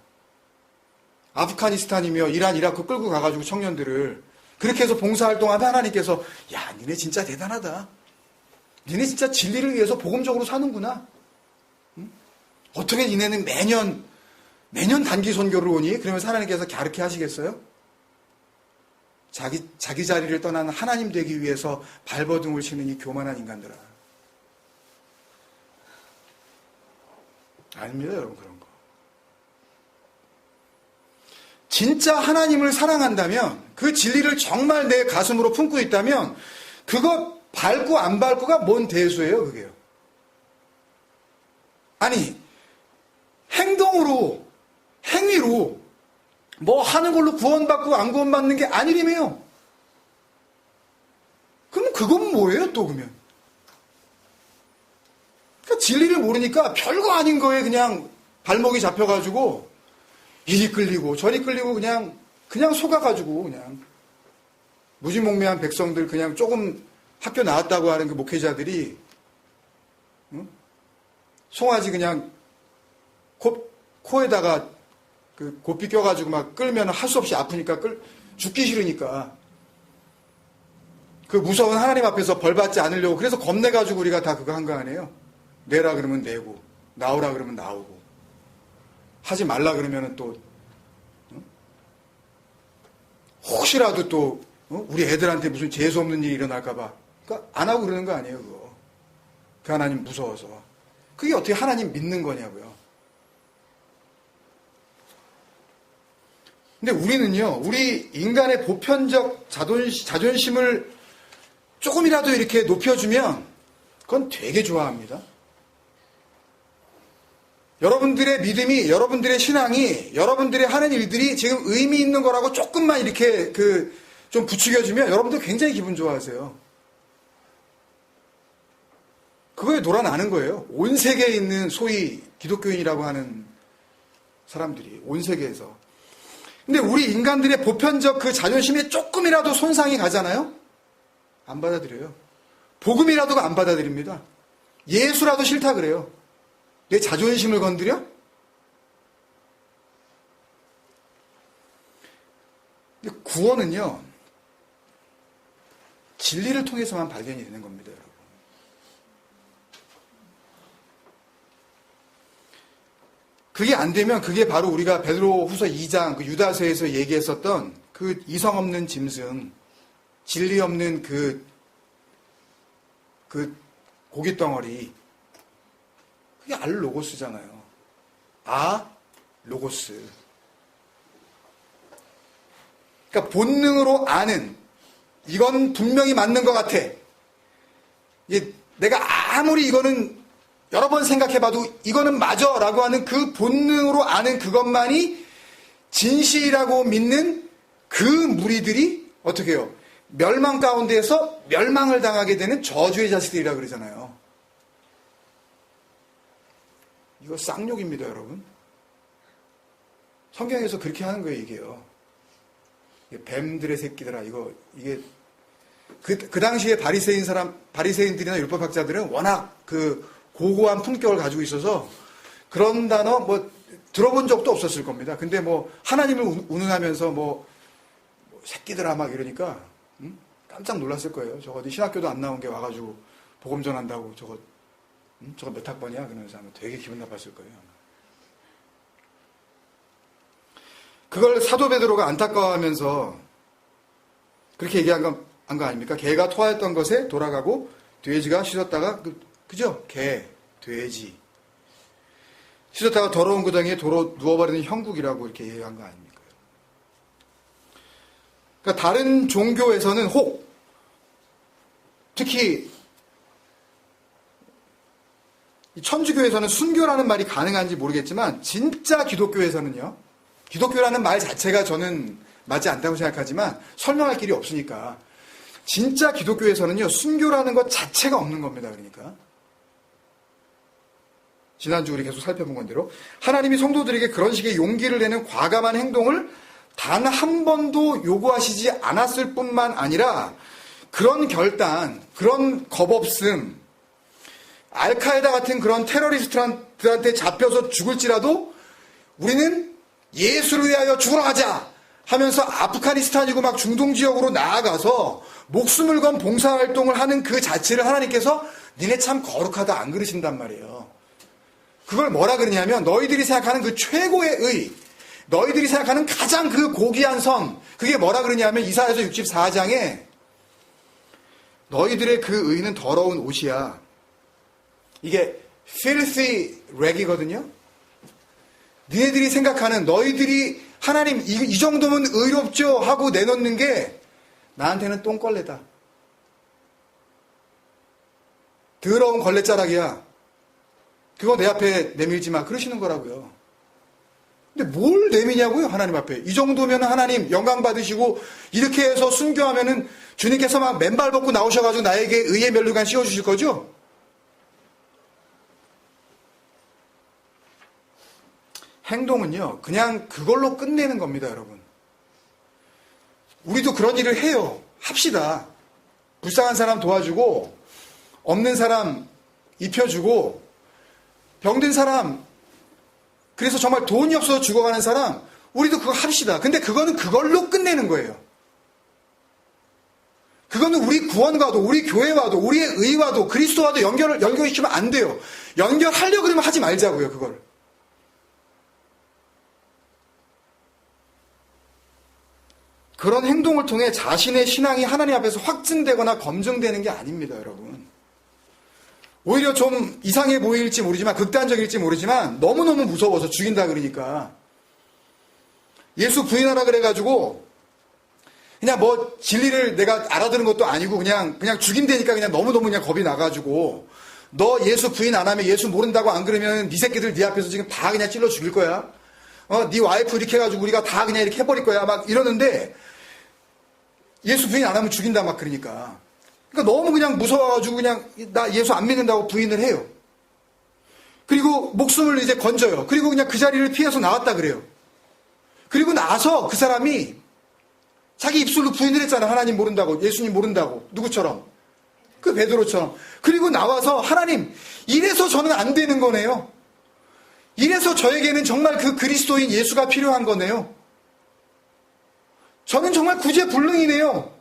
아프가니스탄이며 이란, 이라크 끌고 가가지고 청년들을 그렇게 해서 봉사활동하면 하나님께서 야, 니네 진짜 대단하다. 니네 진짜 진리를 위해서 복음적으로 사는구나. 응? 어떻게 니네는 매년 단기 선교를 오니? 그러면서 하나님께서 갸륵해 하시겠어요? 자기 자리를 떠나는 하나님 되기 위해서 발버둥을 치는 이 교만한 인간들아. 아닙니다, 여러분, 그런 거. 진짜 하나님을 사랑한다면, 그 진리를 정말 내 가슴으로 품고 있다면, 그거 밟고 안 밟고가 뭔 대수예요, 그게요. 아니, 행동으로, 행위로 뭐 하는 걸로 구원받고 안 구원받는 게 아니라며요. 그럼 그건 뭐예요, 또 그러면? 그러니까 진리를 모르니까 별거 아닌 거에 그냥 발목이 잡혀가지고 이리 끌리고 저리 끌리고 그냥 속아가지고 그냥 무지몽매한 백성들, 그냥 조금 학교 나왔다고 하는 그 목회자들이, 응? 송아지 그냥 코에다가 그 고삐 껴가지고 막 끌면 할 수 없이 아프니까 죽기 싫으니까 그 무서운 하나님 앞에서 벌 받지 않으려고, 그래서 겁내가지고 우리가 다 그거 한 거 아니에요? 내라 그러면 내고, 나오라 그러면 나오고, 하지 말라 그러면 또, 혹시라도 또, 우리 애들한테 무슨 재수없는 일이 일어날까봐. 그러니까 안 하고 그러는 거 아니에요, 그거. 그 하나님 무서워서. 그게 어떻게 하나님 믿는 거냐고요. 근데 우리는요, 우리 인간의 보편적 자존심을 조금이라도 이렇게 높여주면 그건 되게 좋아합니다. 여러분들의 믿음이, 여러분들의 신앙이, 여러분들의 하는 일들이 지금 의미 있는 거라고 조금만 이렇게 좀 부추겨주면 여러분들 굉장히 기분 좋아하세요. 그거에 놀아나는 거예요. 온 세계에 있는 소위 기독교인이라고 하는 사람들이, 온 세계에서. 근데 우리 인간들의 보편적 그 자존심에 조금이라도 손상이 가잖아요? 안 받아들여요. 복음이라도 안 받아들입니다. 예수라도 싫다 그래요. 내 자존심을 건드려? 근데 구원은요, 진리를 통해서만 발견이 되는 겁니다, 여러분. 그게 안 되면 그게 바로 우리가 베드로후서 2장 그 유다서에서 얘기했었던 그 이성 없는 짐승, 진리 없는 그 고기 덩어리. 그게 알로고스잖아요. 로고스. 그러니까 본능으로 아는, 이건 분명히 맞는 것 같아. 이게 내가 아무리 이거는 여러 번 생각해봐도 이거는 맞아 라고 하는 그 본능으로 아는 그것만이 진실이라고 믿는 그 무리들이 어떻게 해요? 멸망 가운데에서 멸망을 당하게 되는 저주의 자식들이라고 그러잖아요. 이거 쌍욕입니다, 여러분. 성경에서 그렇게 하는 거예요, 이게요. 뱀들의 새끼들아, 이게 그 당시에 바리새인들이나 율법학자들은 워낙 그 고고한 품격을 가지고 있어서 그런 단어 들어본 적도 없었을 겁니다. 근데 하나님을 운운하면서 새끼들아 막 이러니까 깜짝 놀랐을 거예요. 저거 어디 신학교도 안 나온 게 와가지고 복음 전한다고 저거 몇 학번이야? 그러면서 아마 되게 기분 나빴을 거예요. 그걸 사도 베드로가 안타까워하면서 그렇게 얘기한 거 아닙니까? 개가 토하였던 것에 돌아가고 돼지가 씻었다가 그죠? 개, 돼지 씻었다가 더러운 구덩이에 도로 누워버리는 형국이라고 이렇게 얘기한 거 아닙니까? 그러니까 다른 종교에서는 특히 천주교에서는 순교라는 말이 가능한지 모르겠지만 진짜 기독교에서는요. 기독교라는 말 자체가 저는 맞지 않다고 생각하지만 설명할 길이 없으니까 진짜 기독교에서는요. 순교라는 것 자체가 없는 겁니다. 그러니까 지난주 우리 계속 살펴본 건대로 하나님이 성도들에게 그런 식의 용기를 내는 과감한 행동을 단 한 번도 요구하시지 않았을 뿐만 아니라 그런 결단, 그런 겁없음, 알카에다 같은 그런 테러리스트들한테 잡혀서 죽을지라도 우리는 예수를 위하여 죽으러 가자 하면서 아프가니스탄이고 막 중동 지역으로 나아가서 목숨을 건 봉사활동을 하는 그 자체를 하나님께서 니네 참 거룩하다 안 그러신단 말이에요. 그걸 뭐라 그러냐면 너희들이 생각하는 그 최고의 의, 너희들이 생각하는 가장 그 고귀한 선, 그게 뭐라 그러냐면 이사야서 64장에 너희들의 그 의는 더러운 옷이야. 이게 filthy rag이거든요. 너희들이 생각하는 너희들이 하나님 이 정도면 의롭죠 하고 내놓는 게 나한테는 똥걸레다. 더러운 걸레자락이야. 그거 내 앞에 내밀지 마. 그러시는 거라고요. 근데 뭘 내미냐고요, 하나님 앞에. 이 정도면 하나님 영광 받으시고 이렇게 해서 순교하면은 주님께서 막 맨발 벗고 나오셔가지고 나에게 의의 면류관 씌워주실 거죠? 행동은요, 그냥 그걸로 끝내는 겁니다, 여러분. 우리도 그런 일을 해요. 합시다. 불쌍한 사람 도와주고, 없는 사람 입혀주고, 병든 사람, 그래서 정말 돈이 없어서 죽어가는 사람, 우리도 그거 합시다. 근데 그거는 그걸로 끝내는 거예요. 그거는 우리 구원과도, 우리 교회와도, 우리의 의와도, 그리스도와도 연결시키면 안 돼요. 연결하려고 그러면 하지 말자고요, 그걸. 그런 행동을 통해 자신의 신앙이 하나님 앞에서 확증되거나 검증되는 게 아닙니다, 여러분. 오히려 좀 이상해 보일지 모르지만, 극단적일지 모르지만 너무너무 무서워서 죽인다 그러니까 예수 부인하라 그래가지고 그냥 진리를 내가 알아듣는 것도 아니고 그냥 죽인다니까 그냥 너무너무 그냥 겁이 나가지고 너 예수 부인 안 하면 예수 모른다고 안 그러면 네 새끼들 네 앞에서 지금 다 그냥 찔러 죽일 거야. 네 와이프 이렇게 해가지고 우리가 다 그냥 이렇게 해버릴 거야. 막 이러는데 예수 부인 안 하면 죽인다 막 그러니까 너무 그냥 무서워가지고 그냥 나 예수 안 믿는다고 부인을 해요. 그리고 목숨을 이제 건져요. 그리고 그냥 그 자리를 피해서 나왔다 그래요. 그리고 나서 그 사람이 자기 입술로 부인을 했잖아. 하나님 모른다고, 예수님 모른다고. 누구처럼? 그 베드로처럼. 그리고 나와서 하나님, 이래서 저는 안 되는 거네요. 이래서 저에게는 정말 그 그리스도인 예수가 필요한 거네요. 저는 정말 구제불능이네요.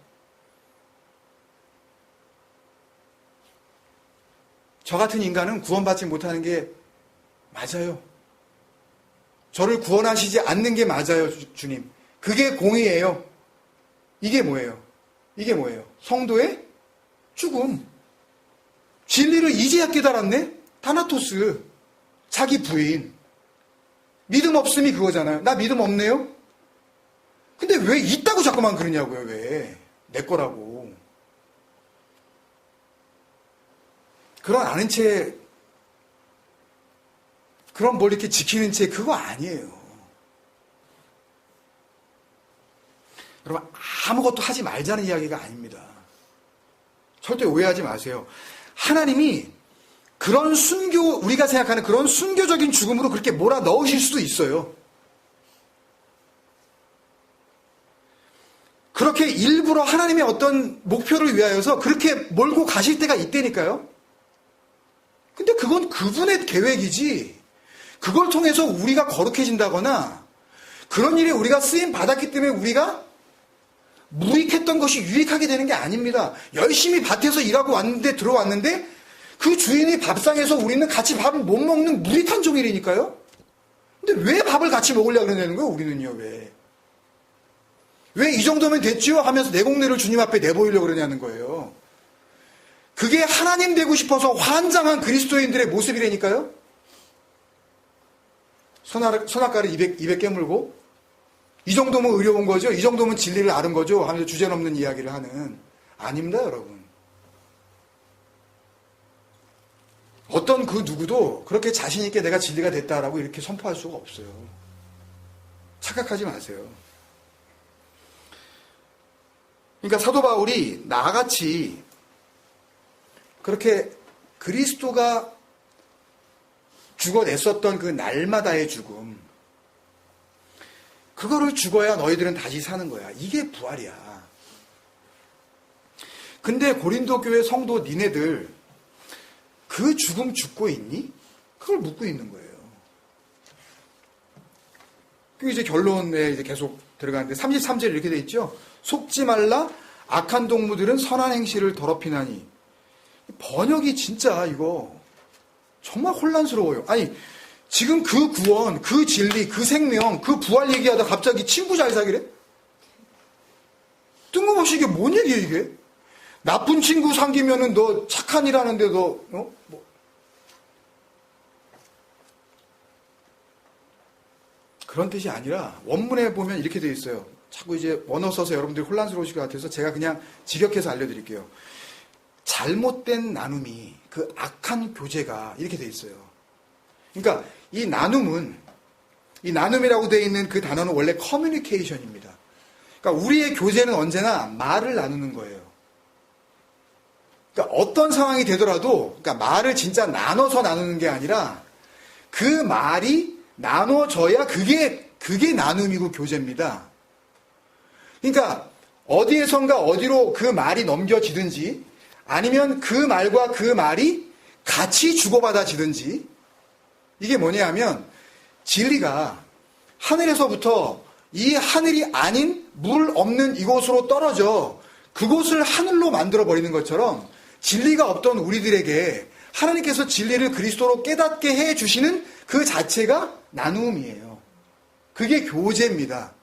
저 같은 인간은 구원받지 못하는 게 맞아요. 저를 구원하시지 않는 게 맞아요, 주님. 그게 공의예요. 이게 뭐예요? 이게 뭐예요? 성도의 죽음. 진리를 이제야 깨달았네? 타나토스. 자기 부인. 믿음 없음이 그거잖아요. 나 믿음 없네요? 근데 왜 있다고 자꾸만 그러냐고요, 왜. 내 거라고. 그런 아는 채, 그런 뭘 이렇게 지키는 채 그거 아니에요. 여러분, 아무것도 하지 말자는 이야기가 아닙니다. 절대 오해하지 마세요. 하나님이 그런 우리가 생각하는 그런 순교적인 죽음으로 그렇게 몰아 넣으실 수도 있어요. 그렇게 일부러 하나님의 어떤 목표를 위하여서 그렇게 몰고 가실 때가 있다니까요. 근데 그건 그분의 계획이지, 그걸 통해서 우리가 거룩해진다거나 그런 일에 우리가 쓰임 받았기 때문에 우리가 무익했던 것이 유익하게 되는 게 아닙니다. 열심히 밭에서 일하고 왔는데 들어왔는데 그 주인이 밥상에서 우리는 같이 밥을 못 먹는 무익한 종일이니까요. 근데 왜 밥을 같이 먹으려고 그러는 거예요, 우리는요, 왜? 왜 이 정도면 됐지요? 하면서 내공내를 주님 앞에 내보이려고 그러냐는 거예요. 그게 하나님 되고 싶어서 환장한 그리스도인들의 모습이라니까요. 선악과를 200 깨물고 이 정도면 의로운 거죠? 이 정도면 진리를 아는 거죠? 하면서 주제넘는 이야기를 하는. 아닙니다, 여러분. 어떤 그 누구도 그렇게 자신 있게 내가 진리가 됐다라고 이렇게 선포할 수가 없어요. 착각하지 마세요. 그러니까 사도 바울이 나같이 그렇게 그리스도가 죽어냈었던 그 날마다의 죽음, 그거를 죽어야 너희들은 다시 사는 거야. 이게 부활이야. 근데 고린도 교회 성도 니네들 그 죽음 죽고 있니? 그걸 묻고 있는 거예요. 그 이제 결론에 이제 계속 들어가는데 33절 이렇게 돼 있죠. 속지 말라 악한 동무들은 선한 행실을 더럽히나니. 번역이 진짜 이거 정말 혼란스러워요. 아니 지금 그 구원, 그 진리, 그 생명, 그 부활 얘기하다 갑자기 친구 잘 사귀래? 뜬금없이 이게 뭔 얘기야 이게? 나쁜 친구 사귀면은 너 착한 일 하는데 너 뭐. 그런 뜻이 아니라 원문에 보면 이렇게 되어 있어요. 자꾸 이제 원어 써서 여러분들이 혼란스러우실 것 같아서 제가 그냥 직역해서 알려드릴게요. 잘못된 나눔이, 그 악한 교제가 이렇게 되어 있어요. 그러니까 이 나눔이라고 되어 있는 그 단어는 원래 커뮤니케이션입니다. 그러니까 우리의 교제는 언제나 말을 나누는 거예요. 그러니까 어떤 상황이 되더라도, 그러니까 말을 진짜 나눠서 나누는 게 아니라 그 말이 나눠져야 그게 나눔이고 교제입니다. 그러니까 어디에선가 어디로 그 말이 넘겨지든지 아니면 그 말과 그 말이 같이 주고받아지든지, 이게 뭐냐 하면 진리가 하늘에서부터 이 하늘이 아닌 물 없는 이곳으로 떨어져 그곳을 하늘로 만들어버리는 것처럼 진리가 없던 우리들에게 하나님께서 진리를 그리스도로 깨닫게 해주시는 그 자체가 나눔이에요. 그게 교제입니다.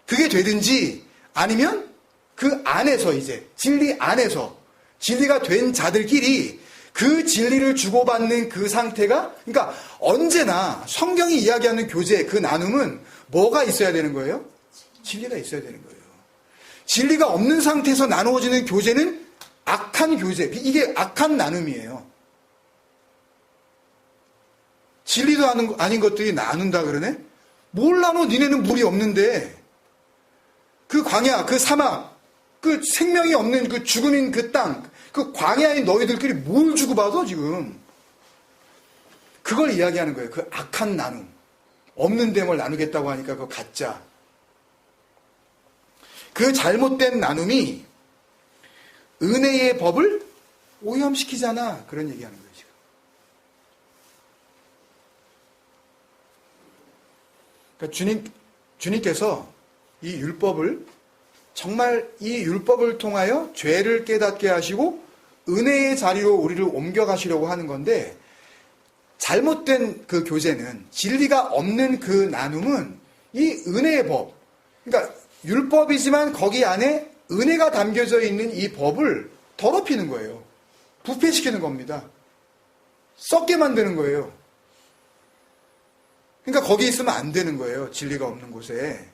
그게 되든지 아니면 그 안에서 이제 진리 안에서 진리가 된 자들끼리 그 진리를 주고받는 그 상태가, 그러니까 언제나 성경이 이야기하는 교제, 그 나눔은 뭐가 있어야 되는 거예요? 진리가 있어야 되는 거예요. 진리가 없는 상태에서 나누어지는 교제는 악한 교제, 이게 악한 나눔이에요. 진리도 아닌 것들이 나눈다 그러네? 뭘 나눠? 니네는 물이 없는데. 그 광야, 그 사막, 그 생명이 없는 그 죽음인 그 땅, 그 광야인 너희들끼리 뭘 주고받아 지금. 그걸 이야기하는 거예요. 그 악한 나눔. 없는 데 뭘 나누겠다고 하니까 그거 가짜. 그 잘못된 나눔이 은혜의 법을 오염시키잖아. 그런 얘기하는 거예요, 지금. 그러니까 주님께서 이 율법을, 정말 이 율법을 통하여 죄를 깨닫게 하시고 은혜의 자리로 우리를 옮겨가시려고 하는 건데, 잘못된 그 교제는, 진리가 없는 그 나눔은 이 은혜의 법, 그러니까 율법이지만 거기 안에 은혜가 담겨져 있는 이 법을 더럽히는 거예요. 부패시키는 겁니다. 썩게 만드는 거예요. 그러니까 거기 있으면 안 되는 거예요. 진리가 없는 곳에.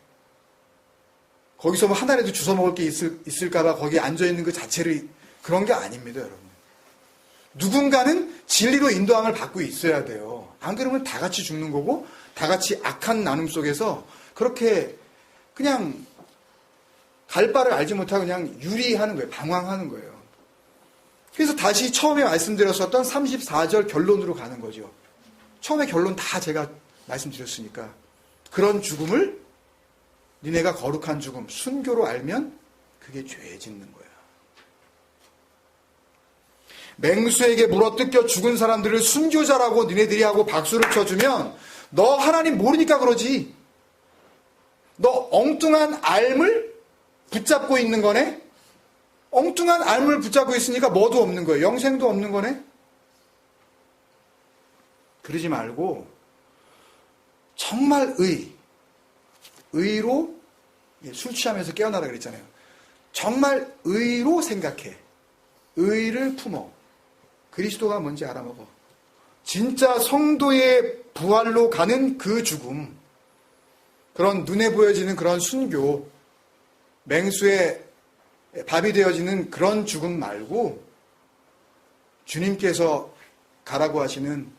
거기서 뭐 하나라도 주워 먹을 게 있을까봐 거기 앉아있는 그 자체를 그런 게 아닙니다, 여러분. 누군가는 진리로 인도함을 받고 있어야 돼요. 안 그러면 다 같이 죽는 거고 다 같이 악한 나눔 속에서 그렇게 그냥 갈 바를 알지 못하고 그냥 유리하는 거예요. 방황하는 거예요. 그래서 다시 처음에 말씀드렸었던 34절 결론으로 가는 거죠. 처음에 결론 다 제가 말씀드렸으니까. 그런 죽음을 니네가 거룩한 죽음, 순교로 알면 그게 죄 짓는 거야. 맹수에게 물어뜯겨 죽은 사람들을 순교자라고 니네들이 하고 박수를 쳐주면 너 하나님 모르니까 그러지. 너 엉뚱한 알을 붙잡고 있는 거네? 엉뚱한 알을 붙잡고 있으니까 뭐도 없는 거예요. 영생도 없는 거네? 그러지 말고 정말 의로 술 취하면서 깨어나라 그랬잖아요. 정말 의로 생각해. 의를 품어. 그리스도가 뭔지 알아먹어. 진짜 성도의 부활로 가는 그 죽음, 그런 눈에 보여지는 그런 순교, 맹수의 밥이 되어지는 그런 죽음 말고 주님께서 가라고 하시는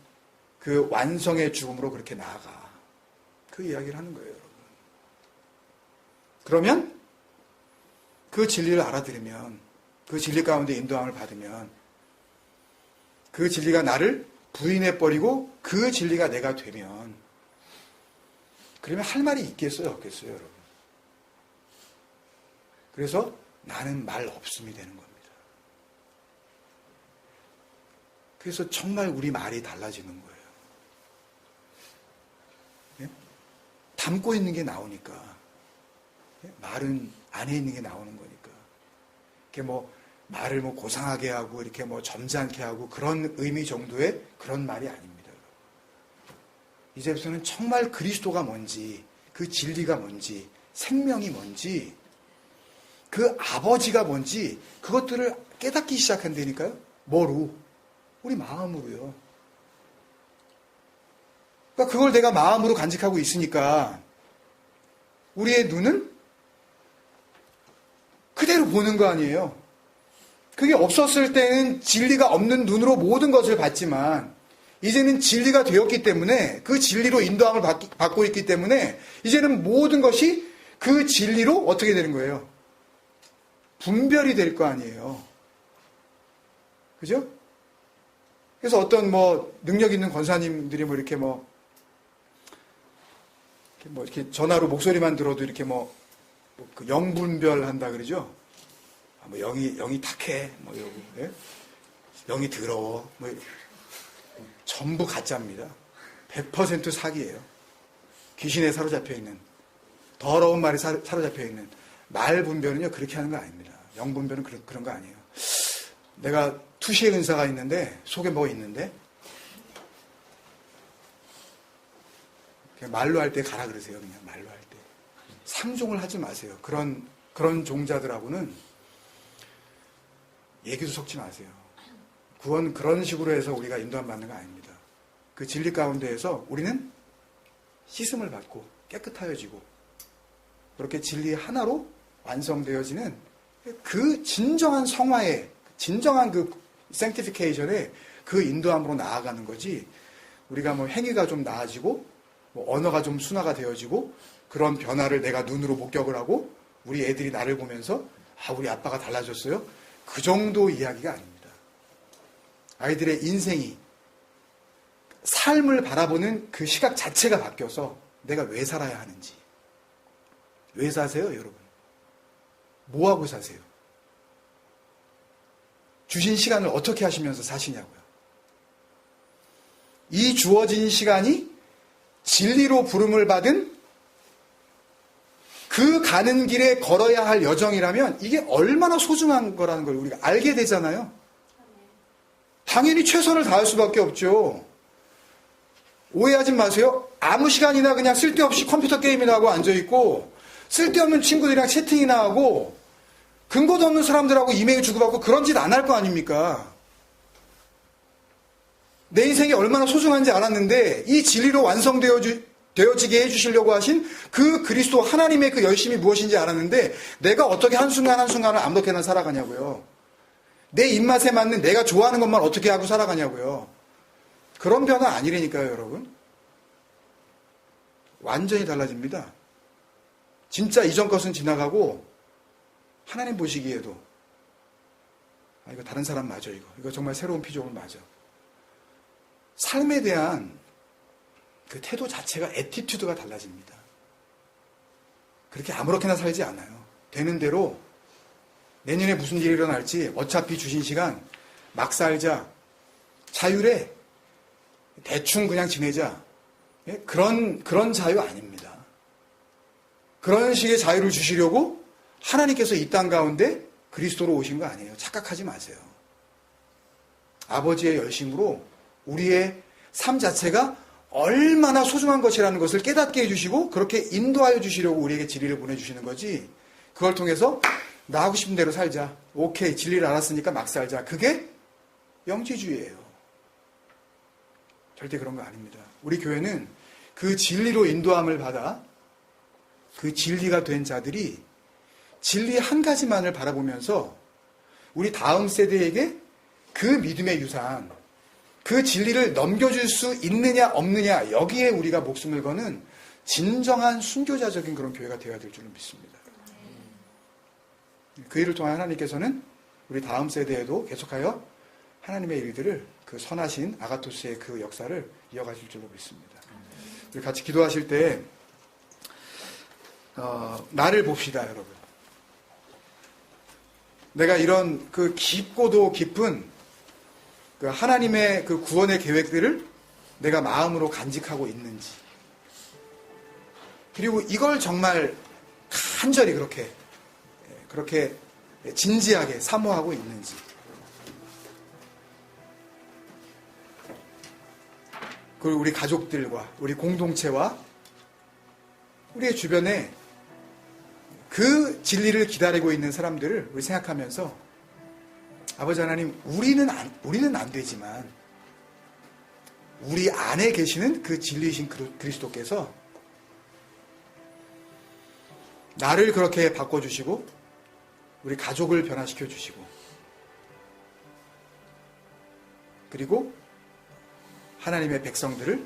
그 완성의 죽음으로 그렇게 나아가. 그 이야기를 하는 거예요, 여러분. 그러면 그 진리를 알아들으면, 그 진리 가운데 인도함을 받으면 그 진리가 나를 부인해버리고 그 진리가 내가 되면, 그러면 할 말이 있겠어요, 없겠어요, 여러분? 그래서 나는 말 없음이 되는 겁니다. 그래서 정말 우리 말이 달라지는 거예요. 예? 담고 있는 게 나오니까. 예? 말은 안에 있는 게 나오는 거니까. 이렇게 뭐 말을 뭐 고상하게 하고 이렇게 뭐 점잖게 하고 그런 의미 정도의 그런 말이 아닙니다. 이제부터는 정말 그리스도가 뭔지, 그 진리가 뭔지, 생명이 뭔지, 그 아버지가 뭔지 그것들을 깨닫기 시작한다니까요. 뭐로? 우리 마음으로요. 그러니까 그걸 내가 마음으로 간직하고 있으니까 우리의 눈은 그대로 보는 거 아니에요. 그게 없었을 때는 진리가 없는 눈으로 모든 것을 봤지만 이제는 진리가 되었기 때문에, 그 진리로 인도함을 받고 있기 때문에 이제는 모든 것이 그 진리로 어떻게 되는 거예요? 분별이 될 거 아니에요. 그죠? 그래서 어떤 뭐 능력 있는 권사님들이 뭐 이렇게 이렇게 전화로 목소리만 들어도 이렇게 그 영분별 한다 그러죠? 뭐 영이 탁해, 뭐 이러고, 예? 영이 더러워, 뭐 전부 가짜입니다. 100% 사기예요. 귀신에 사로잡혀 있는, 더러운 말에 사로잡혀 있는 말 분별은요, 그렇게 하는 거 아닙니다. 영 분별은 그런 거 아니에요. 내가 투시의 은사가 있는데 속에 뭐 있는데 그냥 말로 할 때 가라 그러세요. 그냥 말로 할 때 상종을 하지 마세요. 그런 종자들하고는 얘기도 섞지 마세요. 구원 그런 식으로 해서 우리가 인도함 받는 거 아닙니다. 그 진리 가운데에서 우리는 씻음을 받고 깨끗하여지고 그렇게 진리 하나로 완성되어지는 그 진정한 성화의, 진정한 그 sanctification의 그 인도함으로 나아가는 거지, 우리가 뭐 행위가 좀 나아지고 뭐 언어가 좀 순화가 되어지고 그런 변화를 내가 눈으로 목격을 하고 우리 애들이 나를 보면서 아, 우리 아빠가 달라졌어요? 그 정도 이야기가 아닙니다. 아이들의 인생이, 삶을 바라보는 그 시각 자체가 바뀌어서 내가 왜 살아야 하는지. 왜 사세요, 여러분? 뭐하고 사세요? 주신 시간을 어떻게 하시면서 사시냐고요. 이 주어진 시간이 진리로 부름을 받은 그 가는 길에 걸어야 할 여정이라면 이게 얼마나 소중한 거라는 걸 우리가 알게 되잖아요. 당연히 최선을 다할 수밖에 없죠. 오해하지 마세요. 아무 시간이나 그냥 쓸데없이 컴퓨터 게임이나 하고 앉아있고 쓸데없는 친구들이랑 채팅이나 하고 근거도 없는 사람들하고 이메일 주고받고 그런 짓 안 할 거 아닙니까? 내 인생이 얼마나 소중한지 알았는데 이 진리로 완성되어지게 해주시려고 하신 그 그리스도 하나님의 그 열심이 무엇인지 알았는데 내가 어떻게 한순간 한순간을 아무렇게나 살아가냐고요. 내 입맛에 맞는 내가 좋아하는 것만 어떻게 하고 살아가냐고요. 그런 변화 아니라니까요, 여러분. 완전히 달라집니다. 진짜 이전 것은 지나가고 하나님 보시기에도 이거 다른 사람 맞아, 이거 정말 새로운 피조물 맞아. 삶에 대한 그 태도 자체가 애티튜드가 달라집니다. 그렇게 아무렇게나 살지 않아요. 되는 대로 내년에 무슨 일이 일어날지 어차피 주신 시간 막 살자. 자율에 대충 그냥 지내자. 그런 자유 아닙니다. 그런 식의 자유를 주시려고 하나님께서 이 땅 가운데 그리스도로 오신 거 아니에요. 착각하지 마세요. 아버지의 열심으로 우리의 삶 자체가 얼마나 소중한 것이라는 것을 깨닫게 해주시고 그렇게 인도하여 주시려고 우리에게 진리를 보내주시는 거지. 그걸 통해서 나 하고 싶은 대로 살자. 오케이, 진리를 알았으니까 막 살자. 그게 영지주의예요. 절대 그런 거 아닙니다. 우리 교회는 그 진리로 인도함을 받아 그 진리가 된 자들이 진리 한 가지만을 바라보면서 우리 다음 세대에게 그 믿음의 유산, 그 진리를 넘겨줄 수 있느냐 없느냐 여기에 우리가 목숨을 거는 진정한 순교자적인 그런 교회가 되어야 될 줄로 믿습니다. 그 일을 통해 하나님께서는 우리 다음 세대에도 계속하여 하나님의 일들을 그 선하신 아가토스의 그 역사를 이어가실 줄로 믿습니다. 우리 같이 기도하실 때 나를 봅시다, 여러분. 내가 이런 그 깊고도 깊은 그 하나님의 그 구원의 계획들을 내가 마음으로 간직하고 있는지, 그리고 이걸 정말 간절히 그렇게 진지하게 사모하고 있는지, 그리고 우리 가족들과 우리 공동체와 우리의 주변에 그 진리를 기다리고 있는 사람들을 우리 생각하면서 아버지 하나님, 우리는 안 되지만 우리 안에 계시는 그 진리이신 그리스도께서 나를 그렇게 바꿔주시고 우리 가족을 변화시켜 주시고 그리고 하나님의 백성들을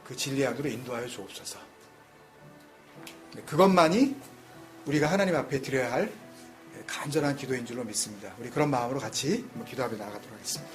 그 진리 안으로 인도하여 주옵소서. 그것만이 우리가 하나님 앞에 드려야 할 간절한 기도인 줄로 믿습니다. 우리 그런 마음으로 같이 기도하며 나아가도록 하겠습니다.